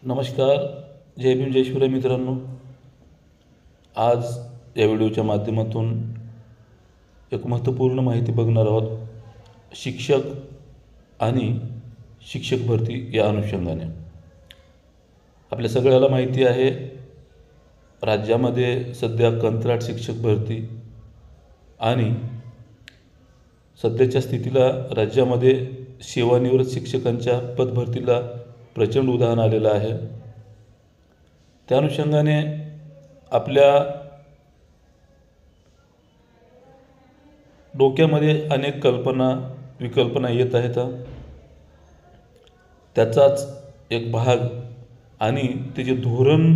नमस्कार. जय भीम जय शिवराय मित्रांनो. आज या व्हिडिओच्या माध्यमातून एक महत्त्वपूर्ण माहिती बघणार आहोत. शिक्षक आणि शिक्षक भरती या अनुषंगाने आपल्या सगळ्याला माहिती आहे, राज्यामध्ये सध्या कंत्राट शिक्षक भरती आणि सध्याच्या स्थितीला राज्यामध्ये सेवानिवृत्त शिक्षकांच्या पदभरतीला प्रचंड उधाण आलेलं आहे. त्या अनुषंगाने आपल्या डोक्यामध्ये अनेक विकल्पना येत आहेत. त्याचाच एक भाग आणि ते जे धोरण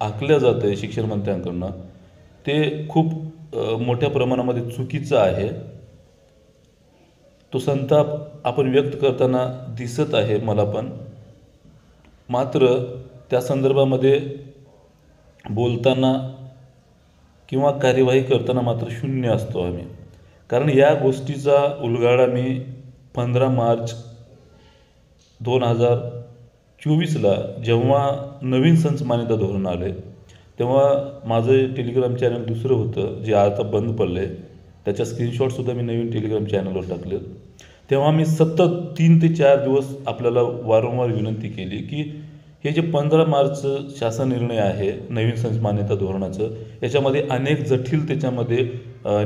आखलं जातं आहे शिक्षण मंत्र्यांकडून, ते खूप मोठ्या प्रमाणामध्ये चुकीचं आहे. तो संताप आपण व्यक्त करताना दिसत आहे मला पण. मात्र त्या संदर्भामध्ये बोलताना किंवा कार्यवाही करताना मात्र शून्य असतो आम्ही. कारण या गोष्टीचा उलगडा मी 15 मार्च 2024ला जेव्हा नवीन संच मान्यता धोरण आले, तेव्हा माझं टेलिग्राम चॅनल दुसरं होतं जे आता बंद पडलं आहे. त्याच्या स्क्रीनशॉटसुद्धा मी नवीन टेलिग्राम चॅनलवर टाकले. तेव्हा मी सतत 3 ते 4 दिवस आपल्याला वारंवार विनंती केली की हे जे 15 मार्च शासन निर्णय आहे नवीन संच मान्यता धोरणाचं, याच्यामध्ये अनेक जटिल त्याच्यामध्ये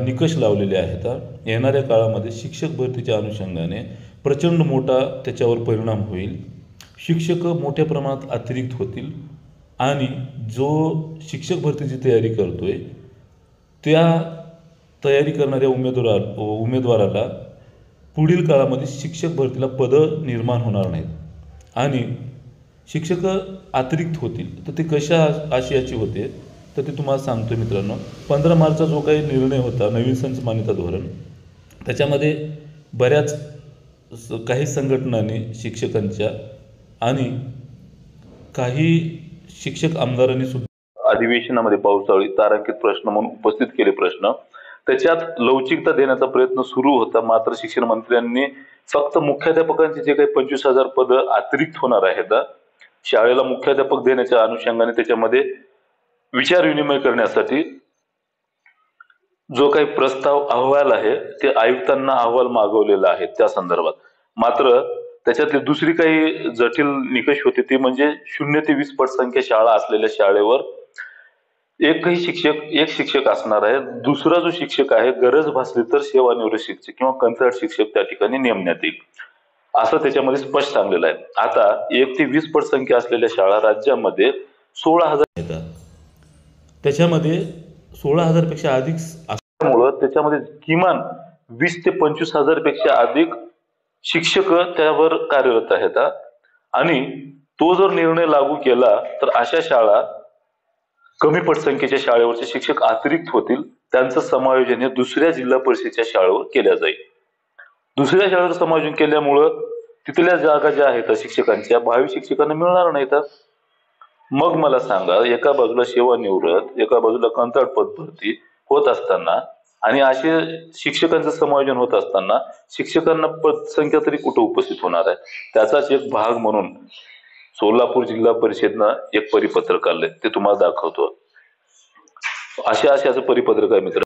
निकष लावलेले आहेत. येणाऱ्या काळामध्ये शिक्षक भरतीच्या अनुषंगाने प्रचंड मोठा त्याच्यावर परिणाम होईल. शिक्षक मोठ्या प्रमाणात अतिरिक्त होतील आणि जो शिक्षक भरतीची तयारी करतोय त्या तयारी करणाऱ्या उमेदवाराला पुढील काळामध्ये शिक्षक भरतीला पदं निर्माण होणार नाहीत आणि शिक्षक अतिरिक्त होतील. तर ते कशा आशयाचे होते तर ते तुम्हाला सांगतो मित्रांनो. 15 मार्चचा जो काही निर्णय होता नवीन संच मान्यता धोरण, त्याच्यामध्ये बऱ्याच काही संघटनांनी शिक्षकांच्या आणि काही शिक्षक आमदारांनी सुद्धा अधिवेशनामध्ये पावसाळी तारांकित प्रश्न म्हणून उपस्थित केले प्रश्न. त्याच्यात लवचिकता देण्याचा प्रयत्न सुरू होता. मात्र शिक्षण मंत्र्यांनी फक्त मुख्याध्यापकांचे जे काही 25,000 पदं अतिरिक्त होणार आहेत शाळेला मुख्याध्यापक देण्याच्या अनुषंगाने त्याच्यामध्ये विचार विनिमय करण्यासाठी जो काही प्रस्ताव अहवाल आहे ते आयुक्तांना अहवाल मागवलेला आहे त्या संदर्भात. मात्र त्याच्यातली दुसरी काही जटिल निकष होते ते म्हणजे 0 ते 20 पटसंख्या शाळा असलेल्या शाळेवर एक शिक्षक असणार आहे. दुसरा जो शिक्षक आहे गरज भासली तर सेवानिवृत्त शिक्षक किंवा कंत्राट शिक्षक त्या ठिकाणी नेमण्यात येईल असं त्याच्यामध्ये स्पष्ट सांगलेलं आहे. आता 1 ते 20 पटसंख्या असलेल्या शाळा राज्यामध्ये 16,000 आहेत. त्याच्यामध्ये 16,000 पेक्षा अधिक असल्यामुळं त्याच्यामध्ये किमान 20 ते 25,000 पेक्षा अधिक शिक्षक त्यावर कार्यरत आहेत. आणि तो जर निर्णय लागू केला तर अशा शाळा कमी पटसंख्येच्या शाळेवरचे शिक्षक अतिरिक्त होतील. त्यांचं समायोजन हे दुसऱ्या जिल्हा परिषदेच्या शाळेवर केल्या जाईल. दुसऱ्या शाळेवर समायोजन केल्यामुळं तिथल्या जागा ज्या आहेत शिक्षकांच्या भावी शिक्षकांना मिळणार नाहीत. मग मला सांगा, एका बाजूला सेवानिवृत्त, एका बाजूला कंत्राट पदभरती होत असताना आणि असे शिक्षकांचं समायोजन होत असताना शिक्षकांना पदसंख्या तरी कुठं उपस्थित होणार आहे. त्याचाच एक भाग म्हणून सोलापूर जिल्हा परिषदनं एक परिपत्रक काढलंय, ते तुम्हाला दाखवतो. अशाचं परिपत्रक आहे मित्र.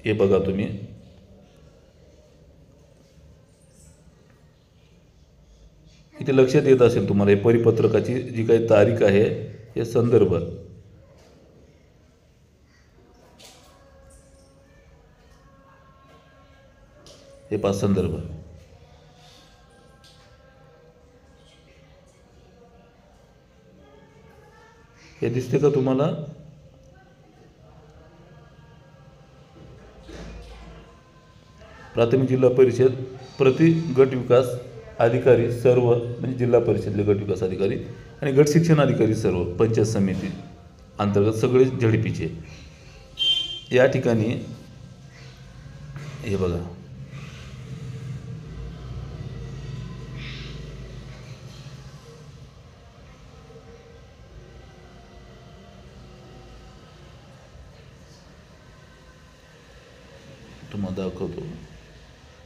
हे बघा तुम्ही. इथे लक्षात येत असेल तुम्हाला हे परिपत्रकाची जी काही तारीख आहे हे संदर्भ. हे पहा संदर्भ. हे दिसते का तुम्हाला? प्राथमिक जिल्हा परिषद प्रति गट विकास अधिकारी सर्व म्हणजे जिल्हा परिषदले गट विकास अधिकारी आणि गट शिक्षण अधिकारी सर्व पंचायत समिती अंतर्गत सगळे झडपीचे. या ठिकाणी हे बघा, तुम्हाला दाखवतो.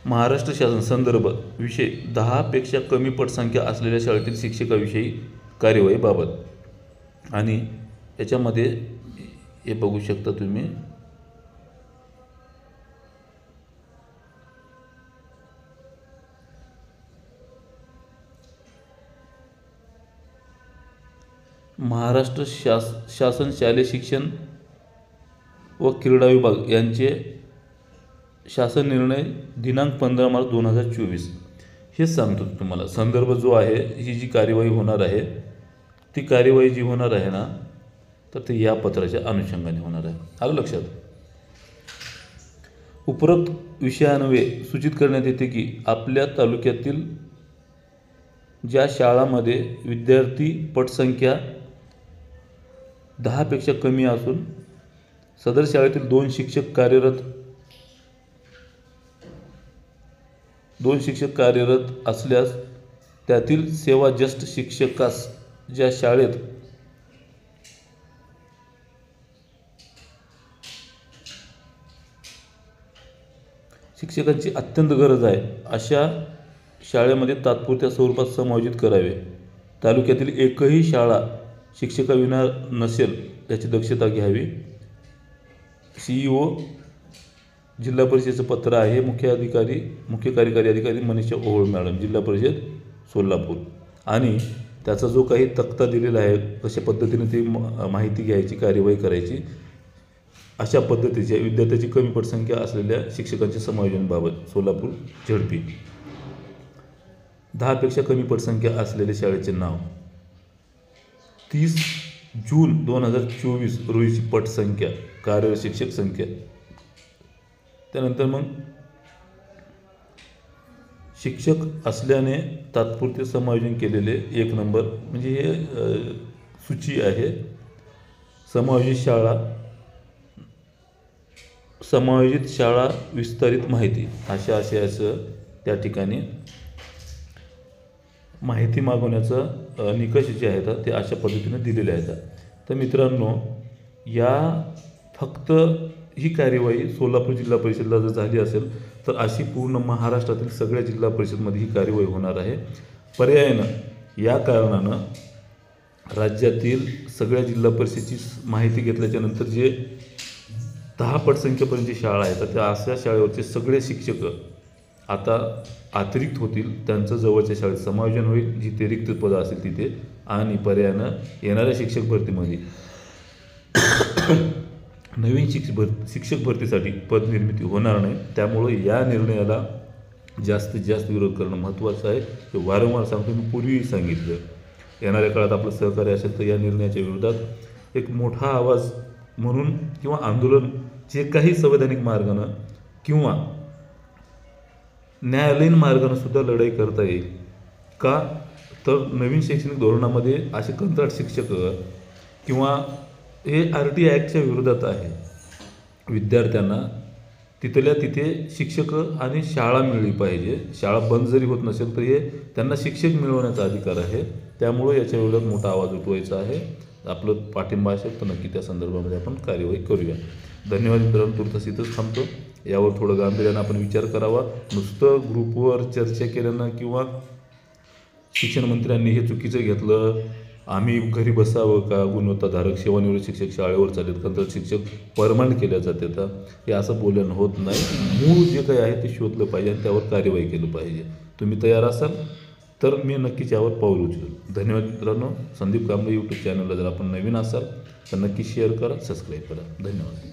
महाराष्ट्र शासन संदर्भ विषय 10 पेक्षा कमी पटसंख्या असलेल्या शाळेतील शिक्षकाविषयी कार्यवाहीबाबत. आणि याच्यामध्ये हे बघू शकता तुम्ही, महाराष्ट्र शासन शालेय शिक्षण व क्रीडा विभाग यांचे शासन निर्णय दिनांक 15 मार्च 2024 हे सांगतो तुम्हाला. संदर्भ जो आहे, ही जी कार्यवाही होणार आहे, ती कार्यवाही जी होणार आहे ना, तर ते या पत्राच्या अनुषंगाने होणार आहे. आलं लक्षात. उपरोक्त विषयान्वये सूचित करण्यात येते की आपल्या तालुक्यातील ज्या शाळांमध्ये विद्यार्थी पटसंख्या 10 पेक्षा कमी असून सदर शाळेतील 2 शिक्षक कार्यरत असल्यास त्यातील सेवा ज्येष्ठ शिक्षकास ज्या शाळेत शिक्षकांची अत्यंत गरज आहे अशा शाळेमध्ये तात्पुरत्या स्वरूपात समायोजित करावे. तालुक्यातील एकही शाळा शिक्षकाविना नसेल याची दक्षता घ्यावी. CEO जिल्हा परिषदेचं पत्र आहे. मुख्य कार्यकारी अधिकारी मनीषा ओहोळ मॅडम, जिल्हा परिषद सोलापूर. आणि त्याचा जो काही तक्ता दिलेला आहे, कशा पद्धतीने ती माहिती घ्यायची, कार्यवाही करायची, अशा पद्धतीच्या विद्यार्थ्याची कमी पटसंख्या असलेल्या शिक्षकांच्या समायोजनाबाबत सोलापूर झडपी. 10 पेक्षा कमी पटसंख्या असलेल्या शाळेचे नाव. 30 जून 2024 रोजीची पटसंख्या, कार्यरत शिक्षक संख्या. त्यानंतर मग शिक्षक असल्याने तात्पुरते समायोजन केलेले 1 नंबर, म्हणजे हे सूची आहे. समायोजित शाळा विस्तारित माहिती, अशा आशयाचं त्या ठिकाणी माहिती मागवण्याचं निकष जे आहेत ते अशा पद्धतीने दिलेले आहेत. तर मित्रांनो, फक्त ही कार्यवाही सोलापूर जिल्हा परिषदला जर झाली असेल तर अशी पूर्ण महाराष्ट्रातील सगळ्या जिल्हा परिषदमध्ये ही कार्यवाही होणार आहे. पर्यायानं या कारणानं राज्यातील सगळ्या जिल्हा परिषदेची माहिती घेतल्याच्यानंतर जे 10 पटसंख्येपर्यंतची शाळा आहेत, तर त्या अशा शाळेवरचे सगळे शिक्षक आता अतिरिक्त होतील. त्यांचं जवळच्या शाळेत समायोजन होईल, जिथे रिक्त पदं असतील तिथे. आणि पर्यायानं येणाऱ्या शिक्षक भरतीमध्ये नवीन शिक्षक भरतीसाठी पद निर्मिती होणार नाही. त्यामुळे या निर्णयाला जास्तीत जास्त विरोध करणं महत्त्वाचं आहे. हे वारंवार सांगतो, मी पूर्वीही सांगितलं. येणाऱ्या काळात आपलं सहकार्य असेल तर या निर्णयाच्या विरोधात एक मोठा आवाज म्हणून किंवा आंदोलन, जे काही संवैधानिक मार्गानं किंवा न्यायालयीन मार्गानं सुद्धा लढाई करता येईल. का तर नवीन शैक्षणिक धोरणामध्ये असे कंत्राट शिक्षक किंवा हे RTI ॲक्टच्या विरोधात आहे. विद्यार्थ्यांना तिथल्या तिथे शिक्षक आणि शाळा मिळली पाहिजे. शाळा बंद जरी होत नसेल तरी त्यांना शिक्षक मिळवण्याचा अधिकार आहे. त्यामुळे याच्या विरोधात मोठा आवाज उठवायचा आहे. आपलं पाठिंबा असेल तर नक्की त्या संदर्भामध्ये आपण कार्यवाही करूया. धन्यवाद मित्रांनो. तुर्तास इथंच थांबतो. यावर थोडं गांभीर्यानं आपण विचार करावा. नुसतं ग्रुपवर चर्चा केल्यानं किंवा शिक्षण मंत्र्यांनी हे चुकीचं घेतलं, आम्ही घरी बसावं का, गुणवत्ताधारक सेवानिवृत्त शिक्षक शाळेवर चालेल, कंत्राट शिक्षक परमनंट केल्या जाते, तर हे असं बोलणं होत नाही. मूळ जे काही आहे ते शोधलं पाहिजे आणि त्यावर कार्यवाही केलं पाहिजे. तुम्ही तयार असाल तर मी नक्कीच यावर पाऊल उचलेल. धन्यवाद मित्रांनो. संदीप कांबळे यूट्यूब चॅनलला जर आपण नवीन असाल तर नक्की शेअर करा, सबस्क्राईब करा. धन्यवाद.